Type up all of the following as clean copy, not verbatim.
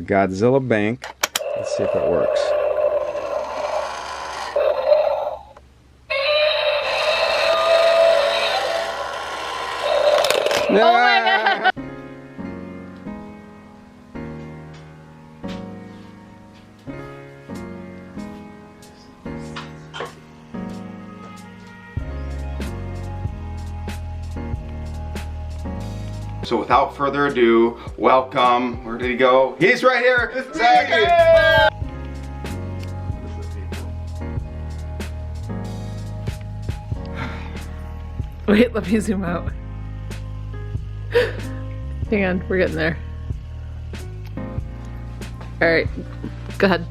Godzilla bank. Let's see if it works. Oh my God! So without further ado, welcome. Where did he go? He's right here. It's Zach. Wait, let me zoom out. Hang on, we're getting there. Alright, go ahead.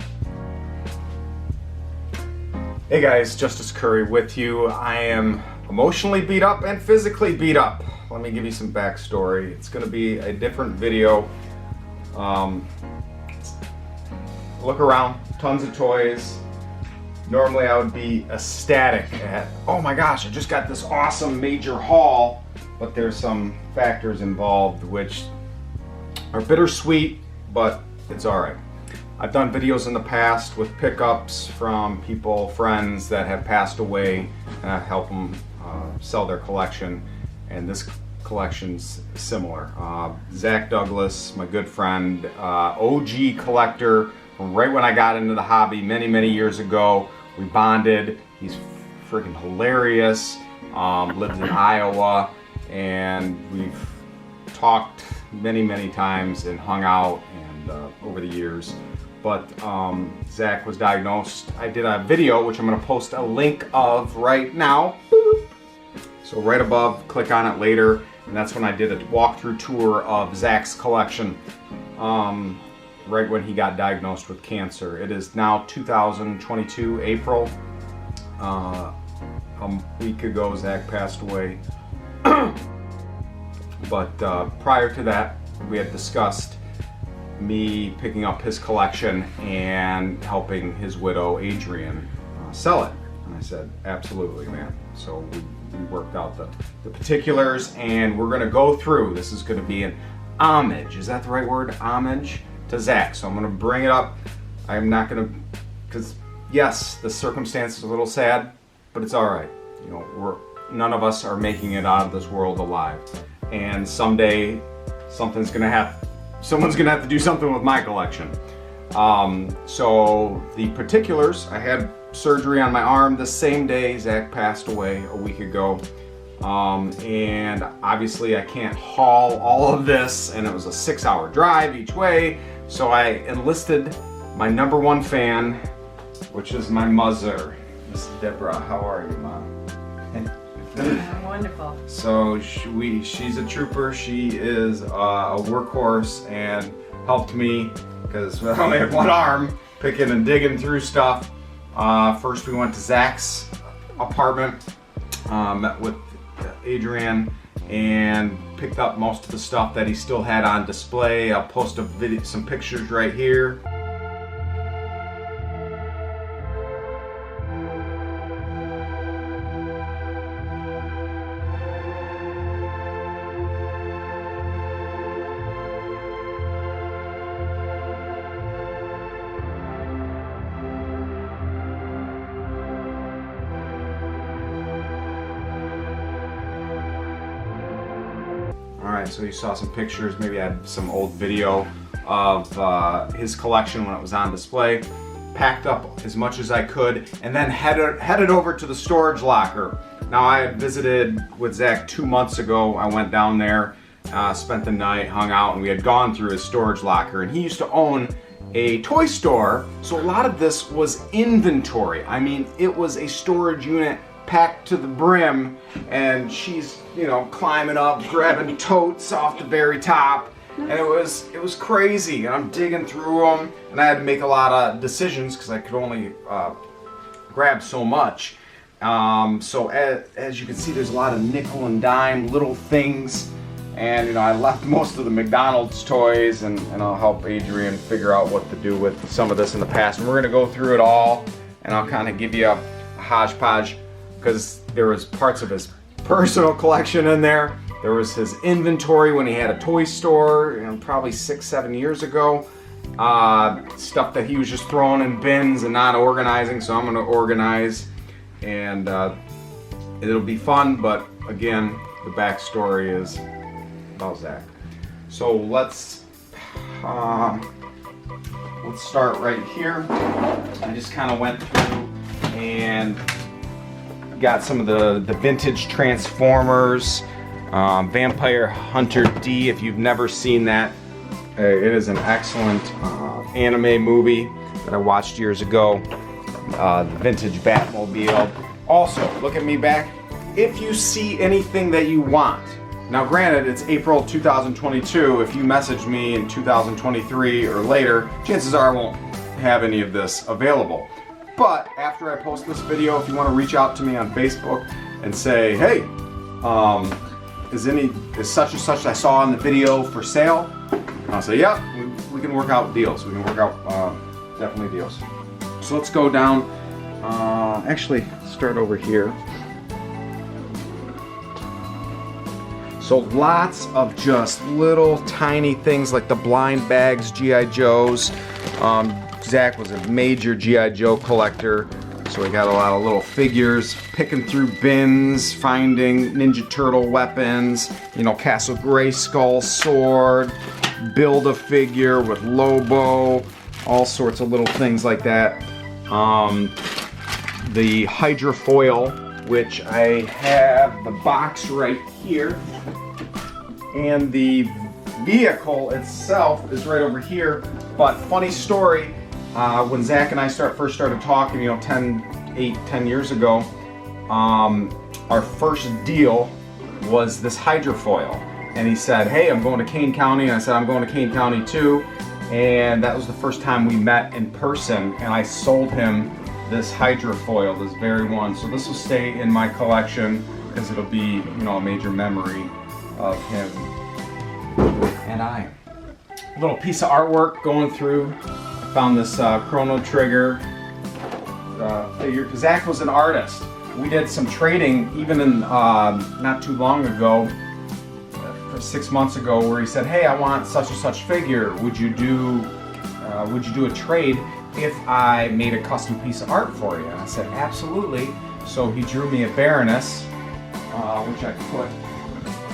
Hey guys, Justice Curry with you. I am emotionally beat up and physically beat up. Let me give you some backstory. It's going to be a different video. Look around, tons of toys. Normally I would be ecstatic at, oh my gosh, I just got this awesome major haul, but there's some factors involved which are bittersweet, but it's alright. I've done videos in the past with pickups from people, friends that have passed away, and I help them sell their collection, and this collection's similar. Zach Douglas, my good friend, OG collector, from right when I got into the hobby many years ago. We bonded. He's freaking hilarious. Lives in Iowa, and we've talked many times and hung out and over the years. But Zach was diagnosed. I did a video which I'm going to post a link of right now. Boop. So right above, click on it later, and that's when I did a walkthrough tour of Zach's collection. Right when he got diagnosed with cancer. It is now 2022, April. A week ago, Zach passed away. But prior to that, we had discussed me picking up his collection and helping his widow, Adrian, sell it. And I said, absolutely, man. So we worked out the particulars, and we're gonna go through. This is gonna be an homage. Is that the right word? Homage? To Zach. So I'm going to bring it up. I'm not going to, because yes, the circumstance is a little sad, but it's all right. You know, none of us are making it out of this world alive, and someday someone's going to have to do something with my collection. So the particulars: I had surgery on my arm the same day Zach passed away a week ago. And obviously I can't haul all of this, and it was a 6-hour drive each way. So I enlisted my #1 fan, which is my mother, Miss Deborah. How are you, Mom? I'm wonderful. So she's a trooper. She is a workhorse and helped me because I only had one arm, picking and digging through stuff. First we went to Zach's apartment, met with Adrian, and picked up most of the stuff that he still had on display. I'll post a video, some pictures right here. Alright, so you saw some pictures, maybe I had some old video of his collection when it was on display. Packed up as much as I could, and then headed over to the storage locker. Now, I had visited with Zach 2 months ago. I went down there, spent the night, hung out, and we had gone through his storage locker. And he used to own a toy store, so a lot of this was inventory. I mean, it was a storage unit packed to the brim, and she's, you know, climbing up, grabbing totes off the very top, and it was crazy. And I'm digging through them, and I had to make a lot of decisions because I could only grab so much. So as you can see, there's a lot of nickel and dime little things, and you know, I left most of the McDonald's toys, and I'll help Adrian figure out what to do with some of this in the past. And we're gonna go through it all, and I'll kind of give you a hodgepodge, because there was parts of his personal collection in there. There was his inventory when he had a toy store, you know, probably 6-7 years ago. stuff that he was just throwing in bins and not organizing, so I'm going to organize, and it'll be fun, but again, the backstory is about Zach. So let's start right here. I just kind of went through and got some of the vintage Transformers, Vampire Hunter D. If you've never seen that, it is an excellent anime movie that I watched years ago. The vintage Batmobile. Also, look at me back. If you see anything that you want, now granted it's April 2022, if you message me in 2023 or later, chances are I won't have any of this available. But after I post this video, if you want to reach out to me on Facebook and say, hey, is such and such I saw in the video for sale? And I'll say, yep, we can work out deals. We can work out definitely deals. So let's go down, actually start over here. So lots of just little tiny things like the blind bags, G.I. Joes. Zach was a major G.I. Joe collector, so we got a lot of little figures, picking through bins, finding Ninja Turtle weapons, you know, Castle Grayskull sword, build a figure with Lobo, all sorts of little things like that. The Hydrofoil, which I have the box right here, and the vehicle itself is right over here. But funny story, when Zach and I first started talking, you know, 10 years ago, our first deal was this Hydrofoil. And he said, hey, I'm going to Kane County. And I said, I'm going to Kane County too. And that was the first time we met in person. And I sold him this Hydrofoil, this very one. So this will stay in my collection because it'll be, you know, a major memory of him and I. A little piece of artwork going through. I found this Chrono Trigger figure because Zach was an artist. We did some trading even in not too long ago, 6 months ago, where he said, hey, I want such and such figure. Would you do a trade if I made a custom piece of art for you? And I said, absolutely. So he drew me a Baroness, which I put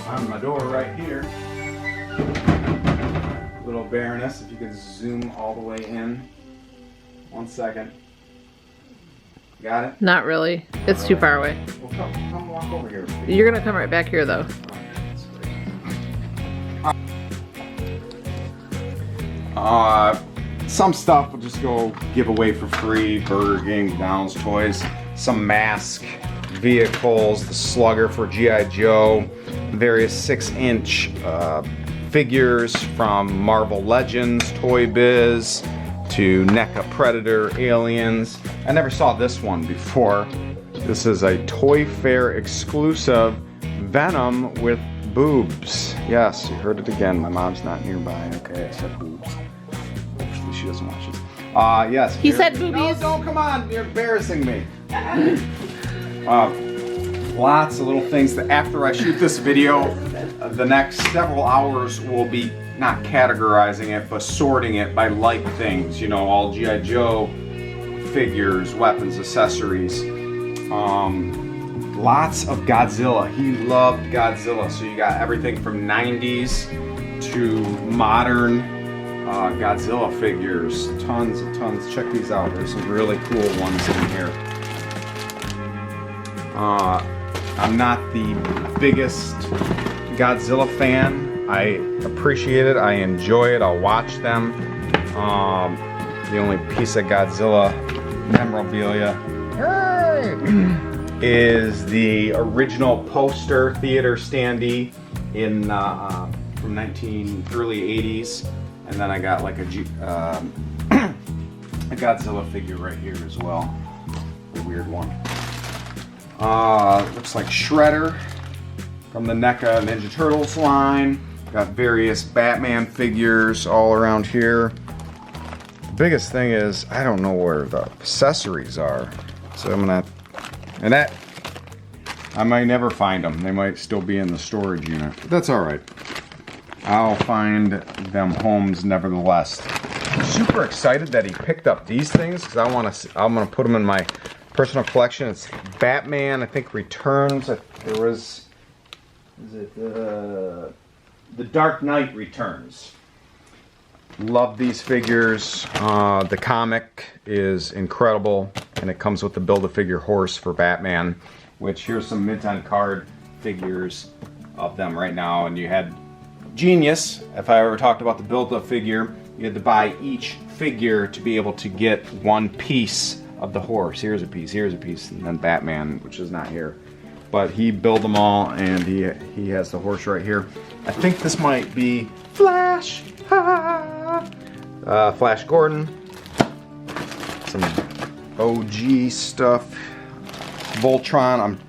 on my door right here. Little Baroness, if you could zoom all the way in. 1 second. Got it? Not really. It's too far away. Well, come walk over here. You're gonna come right back here though. Some stuff will just go give away for free. Burger King, Downs Toys, some mask, vehicles, the Slugger for G.I. Joe, various 6-inch figures from Marvel Legends, Toy Biz, to NECA Predator, Aliens. I never saw this one before. This is a Toy Fair exclusive Venom with boobs. Yes, you heard it again. My mom's not nearby. Okay, I said boobs. Hopefully she doesn't watch this. Yes. He said boobies. No, come on. You're embarrassing me. Lots of little things that after I shoot this video, the next several hours will be not categorizing it, but sorting it by like things. You know, all G.I. Joe figures, weapons, accessories. Lots of Godzilla. He loved Godzilla. So you got everything from 90s to modern Godzilla figures. Tons and tons. Check these out. There's some really cool ones in here. I'm not the biggest Godzilla fan. I appreciate it. I enjoy it. I'll watch them. The only piece of Godzilla memorabilia is the original poster theater standee in from early 80s, and then I got like a Godzilla figure right here as well. A weird one. Looks like Shredder from the NECA Ninja Turtles line. Got various Batman figures all around here. The biggest thing is I don't know where the accessories are, so I'm gonna. And that, I might never find them. They might still be in the storage unit. But that's alright. I'll find them homes nevertheless. super excited that he picked up these things because I'm gonna put them in my personal collection. It's Batman, I think, Returns. There was, the Dark Knight Returns. Love these figures. The comic is incredible, and it comes with the Build-A-Figure horse for Batman, which here's some mint on card figures of them right now. And you had Genius. If I ever talked about the Build-A-Figure, you had to buy each figure to be able to get one piece of the horse. Here's a piece, and then Batman, which is not here. But he built them all, and he has the horse right here. I think this might be Flash. Flash Gordon. Some OG stuff. Voltron.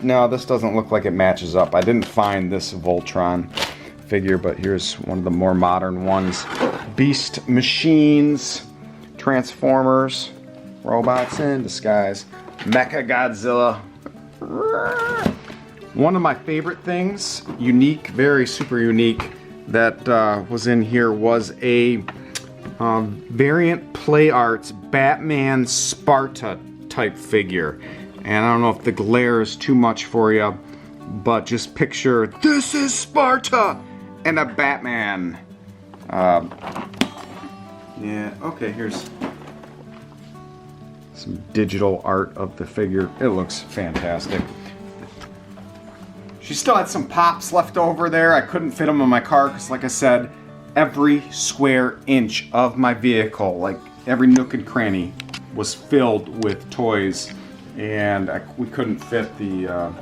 No, this doesn't look like it matches up. I didn't find this Voltron figure, but here's one of the more modern ones. Beast Machines. Transformers. Robots in disguise. Mecha Godzilla. One of my favorite things, unique, very super unique, that was in here was a variant Play Arts Batman Sparta type figure. And I don't know if the glare is too much for you, but just picture, this is Sparta! And a Batman. Yeah, okay, here's some digital art of the figure. It looks fantastic. She still had some pops left over there. I couldn't fit them in my car because, like I said, every square inch of my vehicle, like every nook and cranny, was filled with toys, and we couldn't fit the.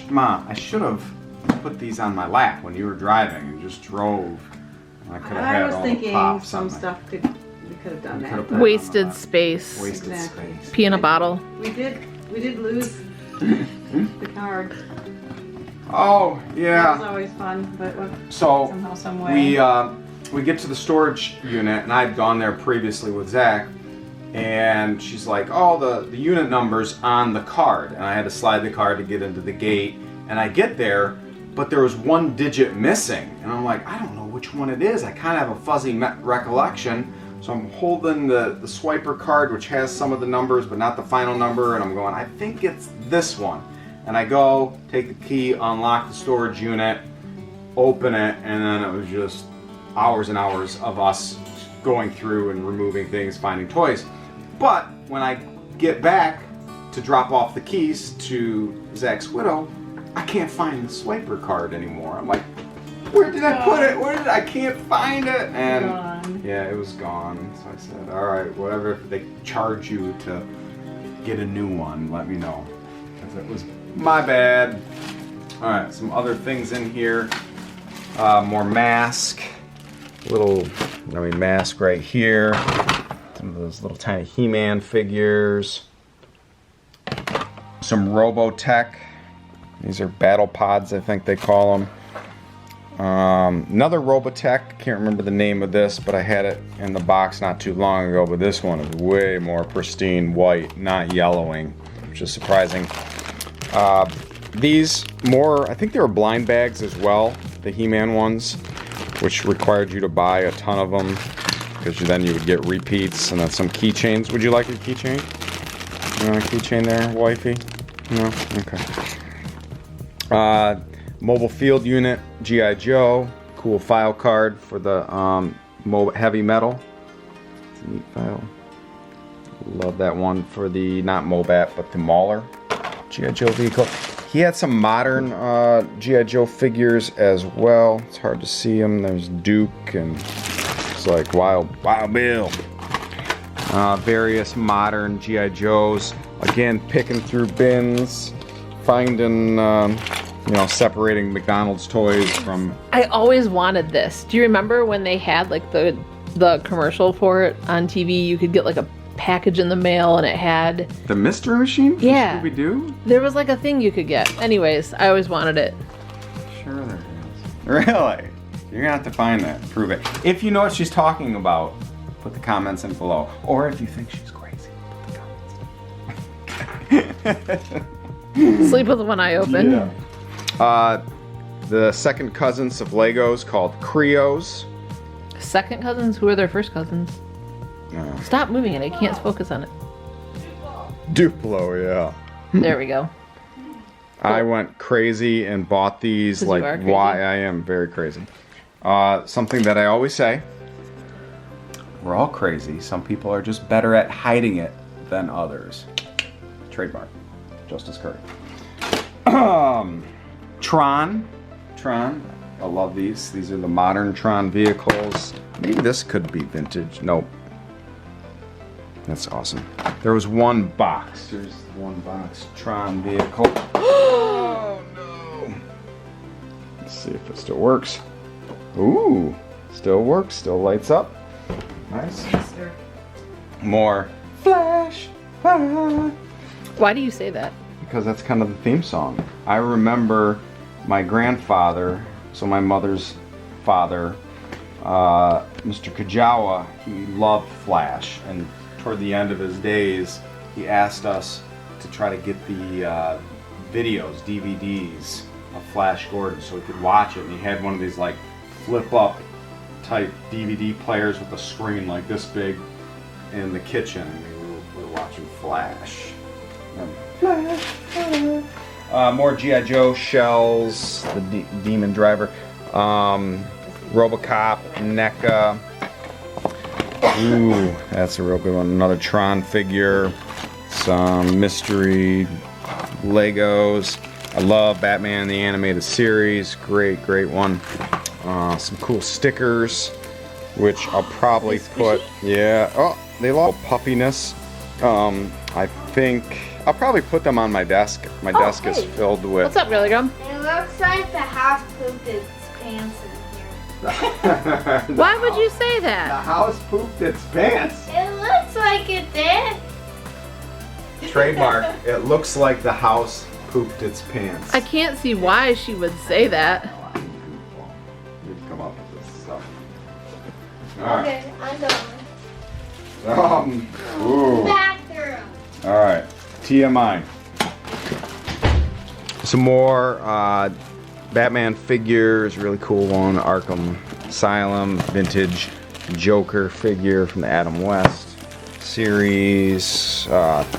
Mom, I should have put these on my lap when you were driving and just drove. I could have had all the pops. Some stuff we could have done that. Wasted space. Wasted Exactly. space. Pee in a bottle. We did lose the card. Oh yeah. That was always fun, but So somehow, some way. we get to the storage unit, and I'd gone there previously with Zach, and she's like, "Oh, the unit number's on the card," and I had to slide the card to get into the gate, and I get there, but there was one digit missing, and I'm like, I don't know which one it is. I kind of have a fuzzy recollection, so I'm holding the swiper card, which has some of the numbers, but not the final number, and I'm going, I think it's this one. And I go, take the key, unlock the storage unit, open it, and then it was just hours and hours of us going through and removing things, finding toys. But when I get back to drop off the keys to Zach's widow, I can't find the swiper card anymore. I'm like, where did I put it? I can't find it. And Gone. yeah, it was gone. So I said, all right, whatever, if they charge you to get a new one, let me know. Because it was my bad. All right, some other things in here. More mask. Mask right here. Some of those little tiny He-Man figures. Some Robotech. These are battle pods, I think they call them. Another Robotech. Can't remember the name of this, but I had it in the box not too long ago. But this one is way more pristine white, not yellowing, which is surprising. These I think they were blind bags as well, the He-Man ones, which required you to buy a ton of them, because then you would get repeats, and then some keychains. Would you like a keychain? You want a keychain there, wifey? No? Okay. Mobile field unit, G.I. Joe, cool file card for the heavy metal. It's a neat file. Love that one for the, not Mobat, but the Mauler G.I. Joe vehicle. He had some modern G.I. Joe figures as well. It's hard to see them. There's Duke, and it's like Wild Bill. Various modern G.I. Joes. Again, picking through bins, finding, separating McDonald's toys from... I always wanted this. Do you remember when they had like the commercial for it on TV? You could get like a package in the mail, and it had the Mystery Machine? Yeah. Scooby-Doo? There was like a thing you could get. Anyways, I always wanted it. Sure there is. Really? You're gonna have to find that. Prove it. If you know what she's talking about, put the comments in below. Or if you think she's crazy, put the comments in. Sleep with one eye open. Yeah. The second cousins of Legos called Creos. second cousins? Who are their first cousins? Stop moving it. I can't focus on it. Duplo, yeah. There we go. I went crazy and bought these. 'Cause you are Like, crazy. why I am very crazy. Something that I always say. We're all crazy. Some people are just better at hiding it than others. Trademark. Justice Curry. Tron. I love these. These are the modern Tron vehicles. Maybe this could be vintage. Nope. That's awesome. There was one box. Here's one box. Tron vehicle. Oh no. Let's see if it still works. Ooh. Still works. Still lights up. Nice. More flash. Why do you say that? Because that's kind of the theme song. I remember my grandfather, so my mother's father, Mr. Kajawa, he loved Flash, and toward the end of his days, he asked us to try to get the videos, DVDs of Flash Gordon so he could watch it, and he had one of these like flip-up type DVD players with a screen like this big in the kitchen, and we were watching Flash. More G.I. Joe shells, the Demon Driver, Robocop, NECA. Ooh, that's a real good one. Another Tron figure, some mystery Legos. I love Batman the Animated Series. Great one. Some cool stickers, which I'll probably put. Yeah. Oh, they love puffiness. I think I'll probably put them on my desk. My desk is filled with. What's up, Girly Gum? It looks like the house pooped its pants in here. Why would you say The that? house pooped its pants. It looks like it did. Trademark. It looks like the house pooped its pants. I can't see why she would say that. We've come up with this stuff. All right. Okay, I'm going. Ooh. Bathroom. All right. TMI. Some more Batman figures. Really cool one. Arkham Asylum. Vintage Joker figure from the Adam West series.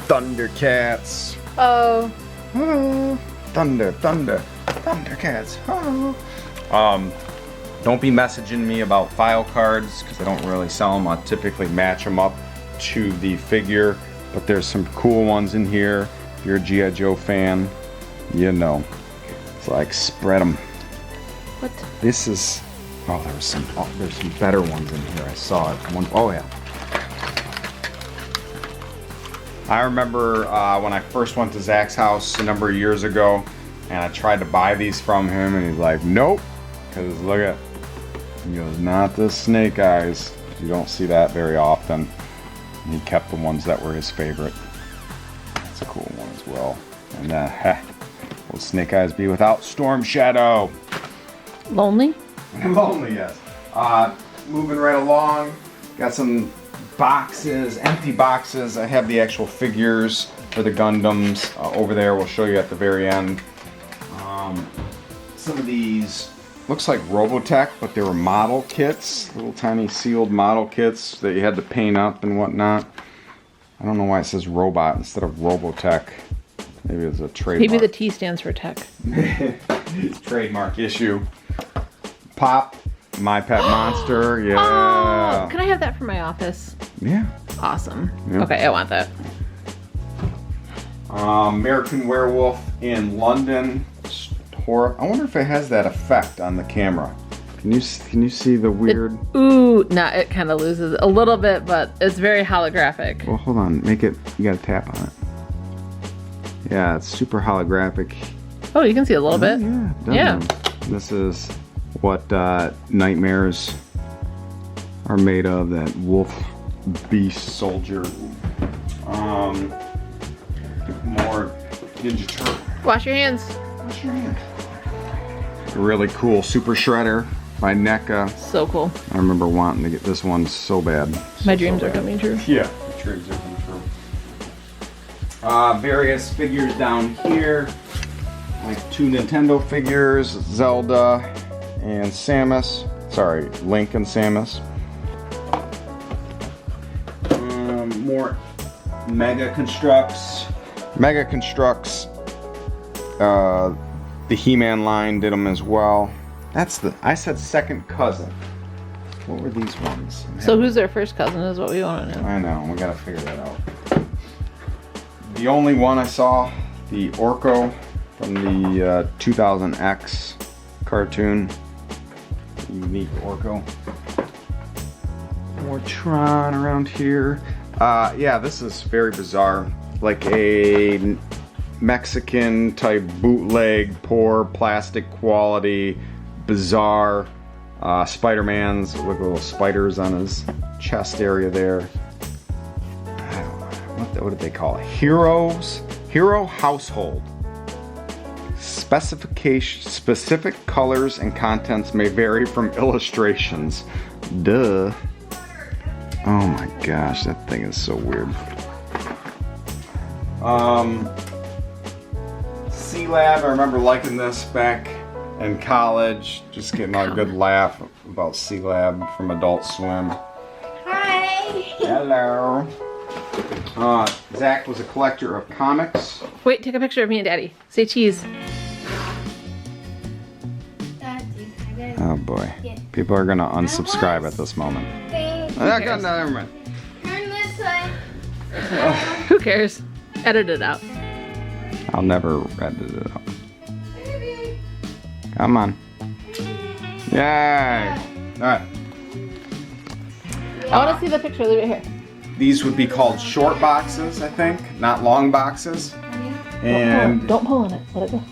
Thundercats. Oh. Oh, Thundercats. Oh. Don't be messaging me about file cards because I don't really sell them. I typically match them up to the figure, but there's some cool ones in here. If you're a G.I. Joe fan, you know. It's like spread them. What? This is. Oh, there's some better ones in here. I saw it. Oh yeah. I remember when I first went to Zach's house a number of years ago, and I tried to buy these from him, and he's like, "Nope," because look at. He goes, "Not the snake eyes." You don't see that very often. And he kept the ones that were his favorite. That's a cool one as well. And will Snake Eyes be without Storm Shadow? Lonely? Lonely, yes. Moving right along, got some boxes, empty boxes. I have the actual figures for the Gundams over there. We'll show you at the very end. Some of these looks like Robotech, but they were model kits, little tiny sealed model kits that you had to paint up and whatnot. I don't know why it says robot instead of Robotech. Maybe it's a trademark. Maybe the T stands for tech. It's trademark issue. Pop, My Pet Monster, yeah. Oh, can I have that for my office? Yeah. Awesome. Yeah. Okay, I want that. American Werewolf in London. Horror. I wonder if it has that effect on the camera. Can you see the weird? It kind of loses a little bit, but it's very holographic. Well, hold on. Make it. You gotta tap on it. Yeah, it's super holographic. Oh, you can see a little bit. Yeah. This is what nightmares are made of. That wolf beast soldier. More Ninja Turtle. Wash your hands. Wash your hands. Really cool Super Shredder by NECA. So cool. I remember wanting to get this one so bad. My dreams are coming true. Yeah, the dreams are coming true. Various figures down here, like 2 Nintendo figures, Zelda and Samus. Sorry, Link and Samus. more Mega Constructs. Mega Constructs, the He-Man line did them as well. I said second cousin. What were these ones? So who's their first cousin is what we want to know. I know, we gotta figure that out. The only one I saw, the Orko from the 2000X cartoon. Unique Orko. More Tron around here. Yeah, this is very bizarre. Like a Mexican type bootleg, poor plastic quality, bizarre Spider-Man's with little spiders on his chest area there. I don't know, what did they call it? Hero Household. Specific colors and contents may vary from illustrations. Duh. Oh my gosh, that thing is so weird. C-Lab, I remember liking this back in college. Just getting a good laugh about C-Lab from Adult Swim. Hi. Hello. Zach was a collector of comics. Wait, take a picture of me and Daddy. Say cheese. Oh boy. People are gonna unsubscribe at this moment. Never mind. Turn this way. Who cares? Edit it out. I'll never edit it out. Come on. Yay! Alright. I want to see the picture. Leave it here. These would be called short boxes, I think, not long boxes. And Don't pull on it. Let it go.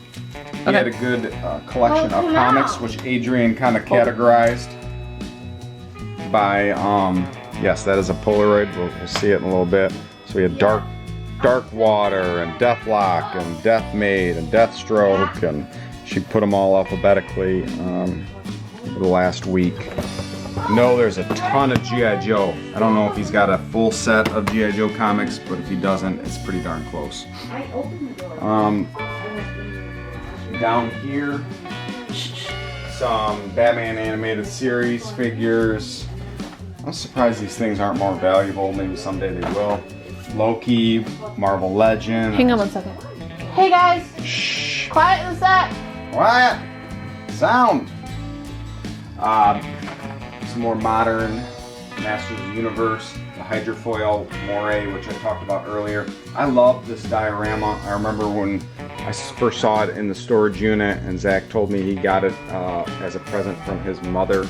he had a good collection of comics, which Adrian kind of categorized by, yes, that is a Polaroid. We'll see it in a little bit. So we had Dark Water and Deathlock and Deathmaid and Deathstroke, and she put them all alphabetically over the last week. No, there's a ton of G.I. Joe. I don't know if he's got a full set of G.I. Joe comics, but if he doesn't, it's pretty darn close. Down here, some Batman animated series figures. I'm surprised these things aren't more valuable. Maybe someday they will. Loki, Marvel Legends. Hang on 1 second. Hey guys! Shh. Quiet in the set! Quiet! Sound! Some more modern Masters of the Universe, the Hydrofoil Moray, which I talked about earlier. I love this diorama. I remember when I first saw it in the storage unit, and Zach told me he got it as a present from his mother,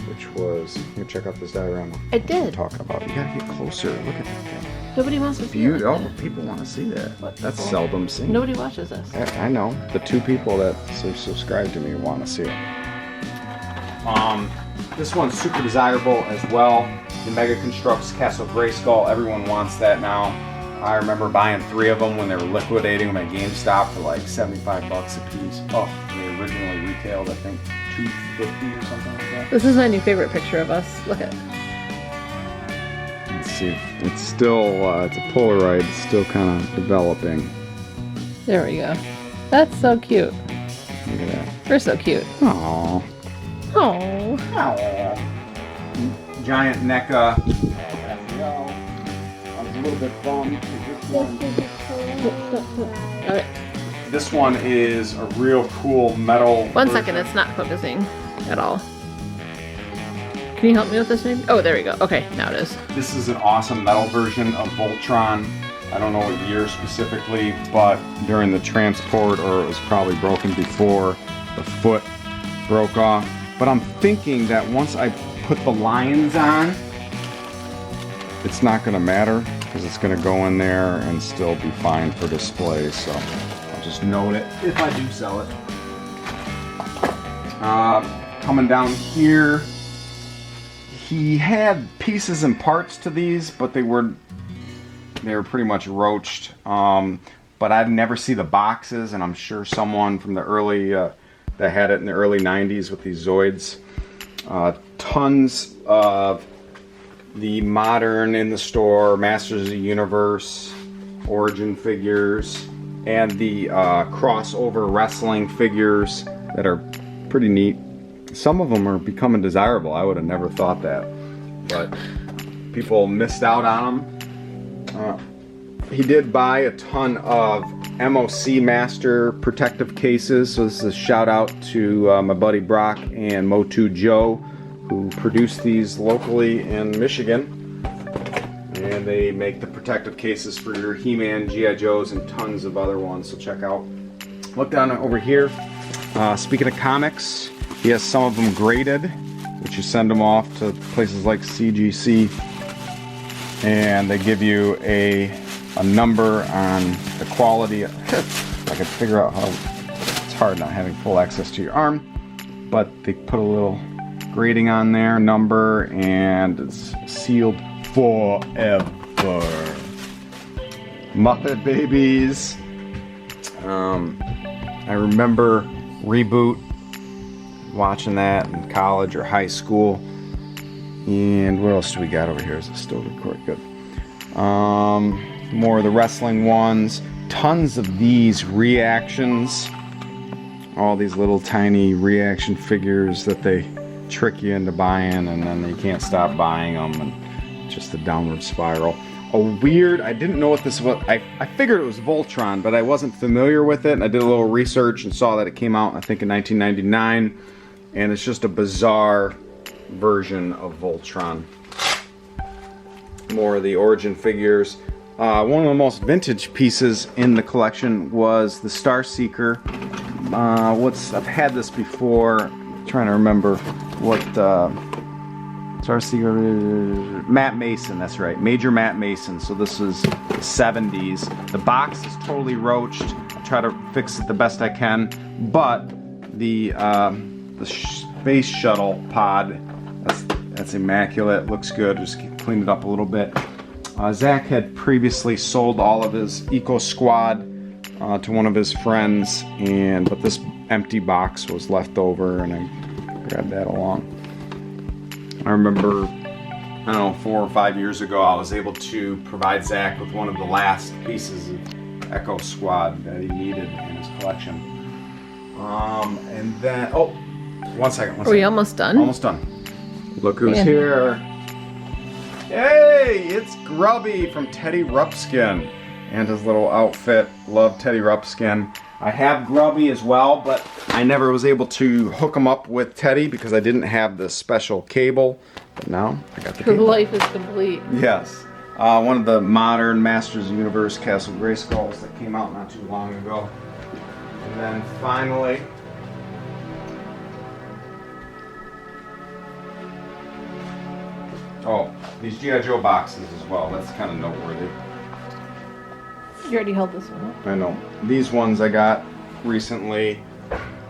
which was, here, check out this diorama. I did. I'm talking about. You gotta get closer. Look at that thing. Nobody wants to see it. Oh, people want to see that. That's seldom seen. Nobody watches this. I know. The 2 people that subscribe to me want to see it. This one's super desirable as well. The Mega Constructs Castle Grayskull. Everyone wants that now. I remember buying 3 of them when they were liquidating them at GameStop for like 75 bucks a piece. Oh, and they originally retailed, I think, $2.50 or something like that. This is my new favorite picture of us. Look at it. Let's see. It's still, it's a Polaroid. It's still kind of developing. There we go. That's so cute. Look at that. We're so cute. Aww. Oh. Aww. Giant NECA. I was a little bit bummed. This one is a real cool metal. 1 second, it's not focusing at all. Can you help me with this maybe? Oh, there we go. Okay, now it is. This is an awesome metal version of Voltron. I don't know what year specifically, but during the transport, or it was probably broken before the foot broke off. But I'm thinking that once I put the lines on, it's not going to matter, because it's going to go in there and still be fine for display. So I'll just note it if I do sell it. Coming down here, he had pieces and parts to these, but they were pretty much roached. But I'd never see the boxes, and I'm sure someone from the early that had it in the early 90s with these Zoids. Tons of the modern in the store Masters of the Universe origin figures, and the crossover wrestling figures that are pretty neat. Some of them are becoming desirable. I would have never thought that, but people missed out on them, He did buy a ton of MOC Master protective cases, so this is a shout out to my buddy Brock and Mo2 Joe, who produce these locally in Michigan. And they make the protective cases for your He-Man, G.I. Joes, and tons of other ones, so check out. Look down over here. Speaking of comics, he has some of them graded, which you send them off to places like CGC, and they give you a number on the quality. I can figure out how it's hard not having full access to your arm, but they put a little grading on there, number, and it's sealed forever. Muppet Babies. I remember Reboot, watching that in college or high school. And what else do we got over here? Is it still recording? Good. More of the wrestling ones. Tons of these reactions. All these little tiny reaction figures that they trick you into buying, and then you can't stop buying them, and just a downward spiral. A weird, I didn't know what this was. I figured it was Voltron, but I wasn't familiar with it, and I did a little research and saw that it came out, I think, in 1999, and it's just a bizarre version of Voltron. More of the origin figures. One of the most vintage pieces in the collection was the Star Seeker. I've had this before. I'm trying to remember what Star Seeker, Matt Mason, that's right, Major Matt Mason. So this is the 70s. The box is totally roached. I try to fix it the best I can, but the space shuttle pod, that's immaculate. Looks good. Just cleaned it up a little bit. Zach had previously sold all of his Eco Squad to one of his friends, but this empty box was left over, and I grabbed that along. I remember, I don't know, 4 or 5 years ago, I was able to provide Zach with one of the last pieces of Echo Squad that he needed in his collection. And then, one second. Are we almost done? Almost done. Look who's here. Hey, it's Grubby from Teddy Rupskin and his little outfit. Love Teddy Rupskin. I have Grubby as well, but I never was able to hook him up with Teddy because I didn't have the special cable. But now I got the cable. Life is complete. Yes. One of the modern Masters of the Universe Castle Grayskulls that came out not too long ago. And then finally, these G.I. Joe boxes as well. That's kind of noteworthy. You already held this one up. I know. These ones I got recently.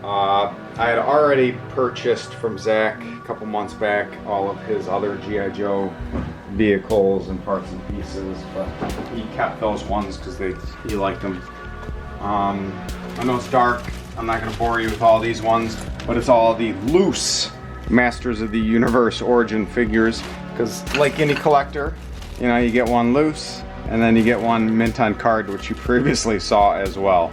I had already purchased from Zach a couple months back all of his other G.I. Joe vehicles and parts and pieces, but he kept those ones because he liked them. I know it's dark. I'm not going to bore you with all these ones, but it's all the loose Masters of the Universe origin figures, because like any collector, you get one loose, and then you get one mint on card, which you previously saw as well.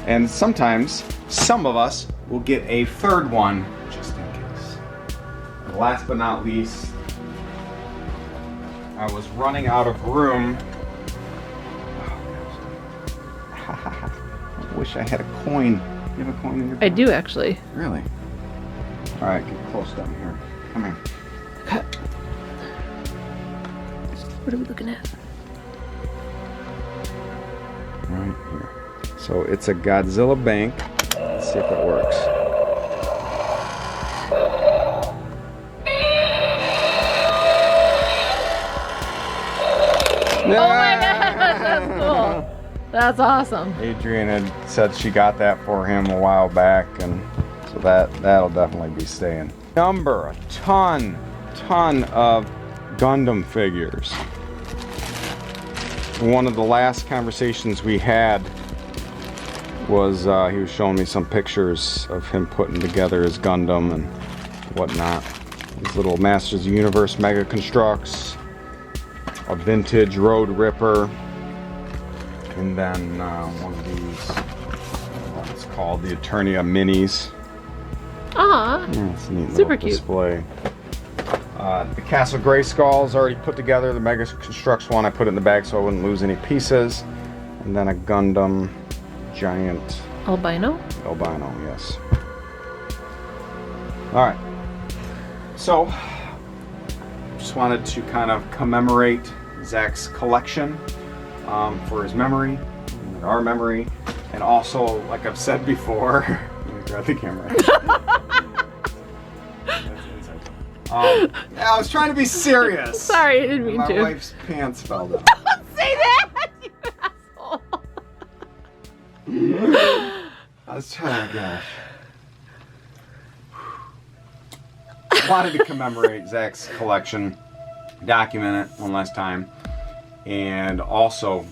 And sometimes, some of us will get a third one, just in case. And last but not least, I was running out of room. I wish I had a coin. You have a coin in your pocket? I do, actually. Really? Alright, get close down here. Come here. Okay. What are we looking at? Right here. So it's a Godzilla bank. Let's see if it works. Oh my gosh, that's cool. That's awesome. Adrian had said she got that for him a while back, and so that'll definitely be staying. A ton of Gundam figures. One of the last conversations we had was he was showing me some pictures of him putting together his Gundam and whatnot. These little Masters of the Universe Mega Constructs, a vintage Road Ripper, and then one of these, what's called the Eternia Minis. Aw, Yeah, it's a neat super little cute. display. The Castle Grayskull is already put together. The Mega Constructs one I put it in the bag so I wouldn't lose any pieces. And then a Gundam Giant Albino? Albino, yes. Alright. So, just wanted to kind of commemorate Zach's collection for his memory, and our memory, and also, like I've said before, let me grab the camera. Yeah, I was trying to be serious. Sorry, I didn't mean to. My wife's pants fell down. Don't say that, you asshole. I was trying, gosh. I wanted to commemorate Zach's collection, document it one last time, and also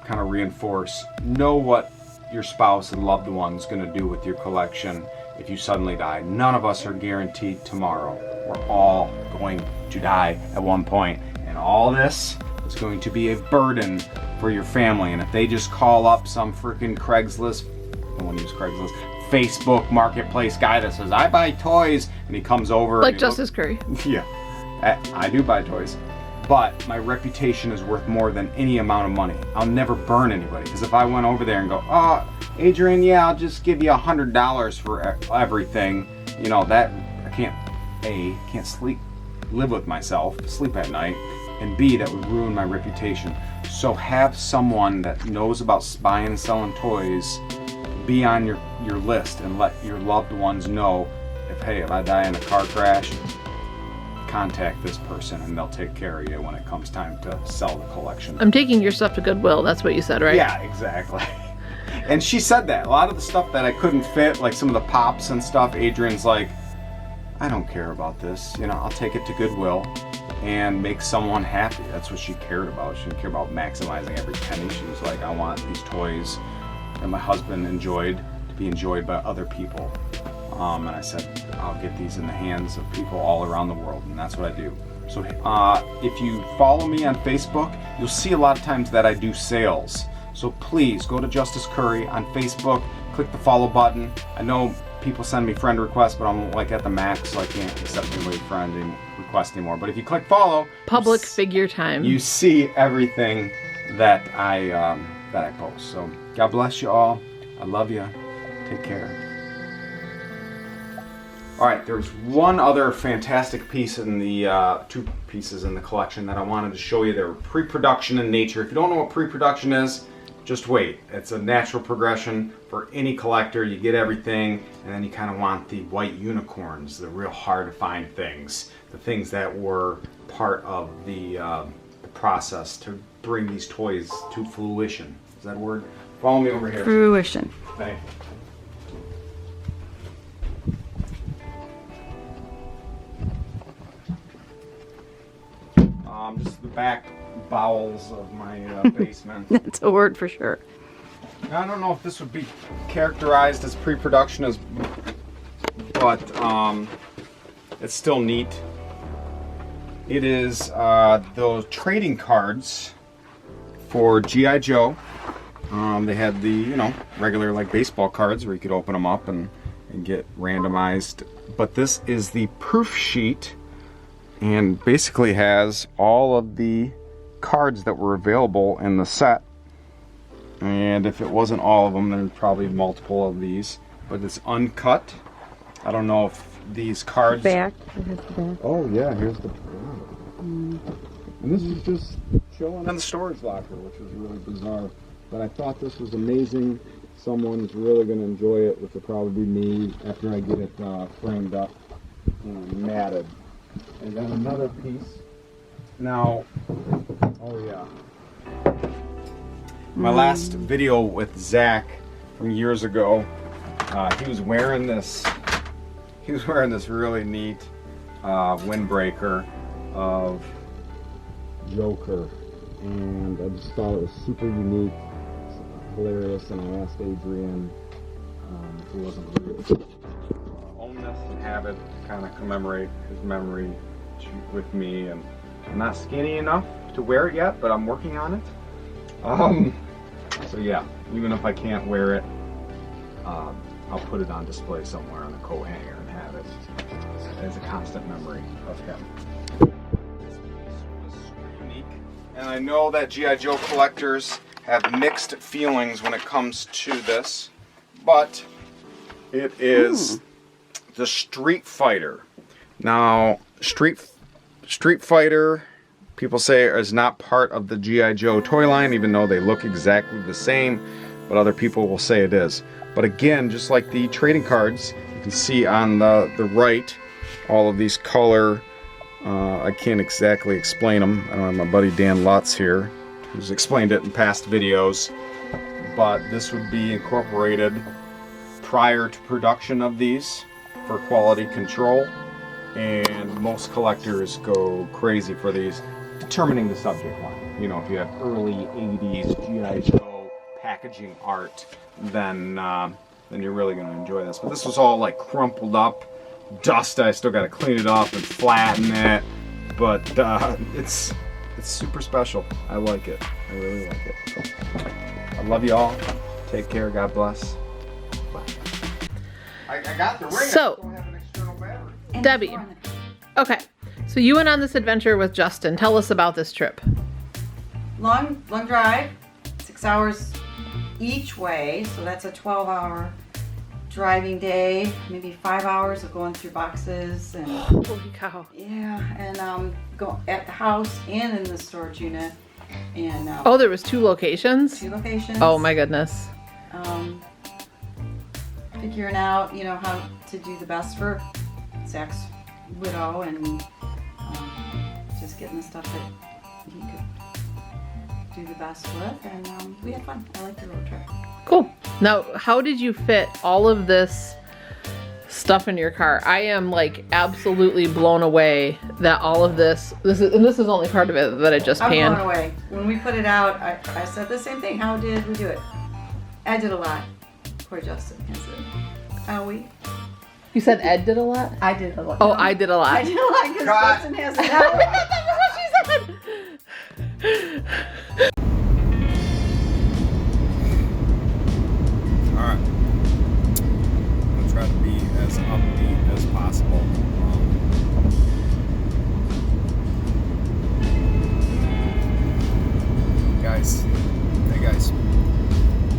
kind of reinforce, know what your spouse and loved one's going to do with your collection if you suddenly die. None of us are guaranteed tomorrow. We're all going to die at one point, and all this is going to be a burden for your family. And if they just call up some freaking Craigslist, I don't want to use Craigslist, Facebook Marketplace guy that says, I buy toys, and he comes over. Like Justice Curry. Yeah, I do buy toys. But my reputation is worth more than any amount of money. I'll never burn anybody. Because if I went over there and go, oh, Adrian, yeah, I'll just give you $100 for everything. You know, that I can't live with myself, sleep at night. And B, that would ruin my reputation. So have someone that knows about buying and selling toys be on your list and let your loved ones know if I die in a car crash, contact this person and they'll take care of you when it comes time to sell the collection. I'm taking your stuff to Goodwill, that's what you said, right? Yeah, exactly. And she said that. A lot of the stuff that I couldn't fit, like some of the pops and stuff, Adrian's like, I don't care about this. You know, I'll take it to Goodwill and make someone happy. That's what she cared about. She didn't care about maximizing every penny. She was like, I want these toys that my husband enjoyed to be enjoyed by other people. And I said, I'll get these in the hands of people all around the world, and that's what I do. So if you follow me on Facebook, you'll see a lot of times that I do sales. So please go to Justice Curry on Facebook, click the follow button. I know people send me friend requests, but I'm like at the max, so I can't accept anybody friend request anymore. But if you click follow, public figure time. You see everything that I post. So God bless you all. I love you. Take care. All right, there's one other fantastic piece in the two pieces in the collection that I wanted to show you. They're pre-production in nature. If you don't know what pre-production is, just wait. It's a natural progression for any collector. You get everything, and then you kind of want the white unicorns, the real hard to find things, the things that were part of the process to bring these toys to fruition. Is that a word? Follow me over here. Fruition. Thank you. Just the back bowels of my basement. That's a word for sure. I don't know if this would be characterized as pre-production, but it's still neat. It is those trading cards for G.I. Joe. They had the regular like baseball cards where you could open them up and get randomized. But this is the proof sheet, and basically has all of the cards that were available in the set. And if it wasn't all of them, there's probably multiple of these. But it's uncut. I don't know if these cards... Back. It has the back. Oh yeah, here's the... And this is just chilling in the storage locker, which is really bizarre. But I thought this was amazing. Someone's really going to enjoy it, which will probably be me after I get it framed up and matted. And then another piece. Now, oh yeah. My last video with Zach from years ago, he was wearing this. He was wearing this really neat windbreaker of Joker, and I just thought it was super unique, hilarious, and I asked Adrian if he wasn't real. Own this and have it kind of commemorate his memory with me. And I'm not skinny enough to wear it yet, but I'm working on it. So yeah, even if I can't wear it, I'll put it on display somewhere on a coat hanger and have it. as a constant memory of him. This was super unique, and I know that G.I. Joe collectors have mixed feelings when it comes to this, but it is the Street Fighter. Now, Street Fighter, people say, is not part of the G.I. Joe toy line, even though they look exactly the same, but other people will say it is. But again, just like the trading cards, you can see on the right all of these color, I can't exactly explain them. I don't have my buddy Dan Lutz here, who's explained it in past videos, but this would be incorporated prior to production of these for quality control, and most collectors go crazy for these, determining the subject line. You know, if you have early 80s G.I. Joe packaging art, then you're really going to enjoy this. But this was all like crumpled up, dust. I still got to clean it up and flatten it, but it's super special. I like it. I really like it. So, I love you all. Take care. God bless. Bye. I got the ring. So, I still have an external battery. Debbie. Okay, so you went on this adventure with Justin. Tell us about this trip. Long drive, 6 hours each way, so that's a 12-hour driving day, maybe 5 hours of going through boxes and Holy cow. yeah, and go at the house and in the storage unit, and Oh, there was 2 locations? 2 locations. Oh my goodness. Figuring out, you know, how to do the best for Zach's widow, and just getting the stuff that he could do the best with, and we had fun. I liked the road trip. Cool. Now, how did you fit all of this stuff in your car? I am like absolutely blown away that all of this is only part of it that I just I'm panned. blown away. When we put it out, I said the same thing. How did we do it? I did a lot. Poor Justin. I said, how we? You said Ed did a lot? I did a lot. Oh, I did a lot. I did a lot because God. Justin has it out. That's what she said. Alright. I'm going to try to be as upbeat as possible. Hey guys.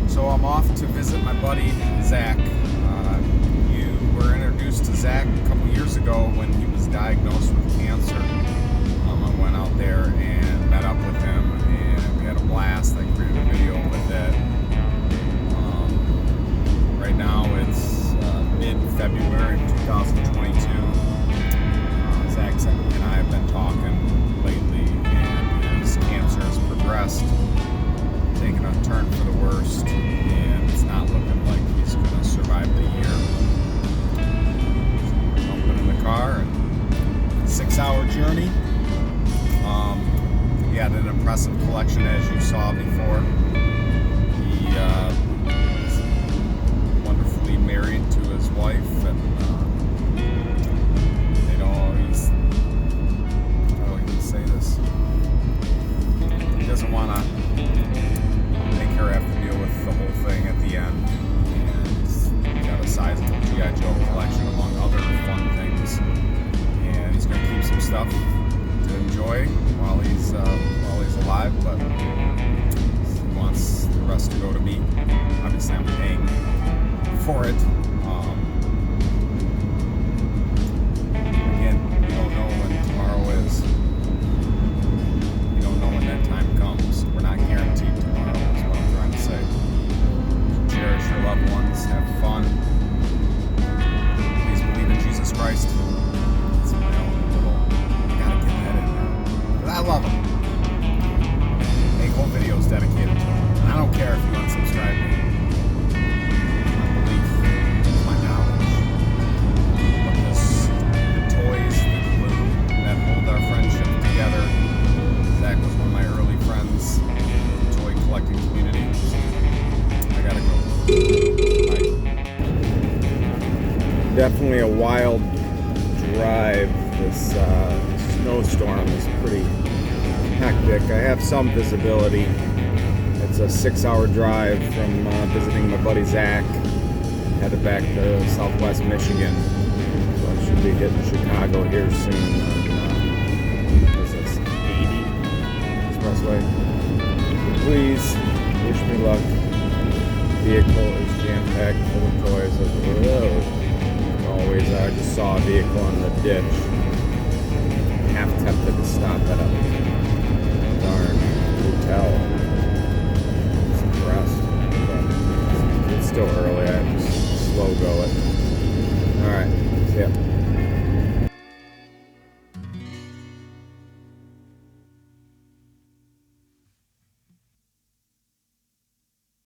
So I'm off to visit my buddy Zach. You were introduced to Zach a couple years ago when he was diagnosed with cancer. I went out there and met up with him, and we had a blast. I created a video with it. Right now it's mid-February 2022. Zach and I have been talking lately, and his cancer has progressed, taking a turn for the worst, and it's not looking like he's going to survive the year. Jumping in the car, and 6-hour journey. He had an impressive collection, as you saw before. He is wonderfully married to his wife, and they don't always, how do I can say this? He doesn't want to make her have to deal with the whole thing at the end. And he's got a sizable G.I. Joe collection among other fun things, and he's going to keep some stuff to enjoy while he's alive, but he wants the rest to go to me. Obviously, I'm paying for it. Again, we don't know when tomorrow is. We don't know when that time comes. We're not guaranteed tomorrow, is what I'm trying to say. Cherish your loved ones. Have fun. Please believe in Jesus Christ. It's my own little. I gotta get that in there. But I love him. Make whole videos dedicated to him. And I don't care if you unsubscribe me. My belief, my knowledge. But the toys, the glue that hold our friendship together. Zach was one of my early friends in the toy collecting community. I gotta go. Bye. Definitely a wild drive. This snowstorm is pretty hectic. I have some visibility. It's a 6-hour drive from visiting my buddy Zach, headed back to Southwest Michigan. So I should should be hitting Chicago here soon on, what is this, 80 Expressway. Please wish me luck. Vehicle is jam-packed full of toys. As always, I just saw a vehicle in the ditch. Half tempted to stop at a darn hotel.